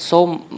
100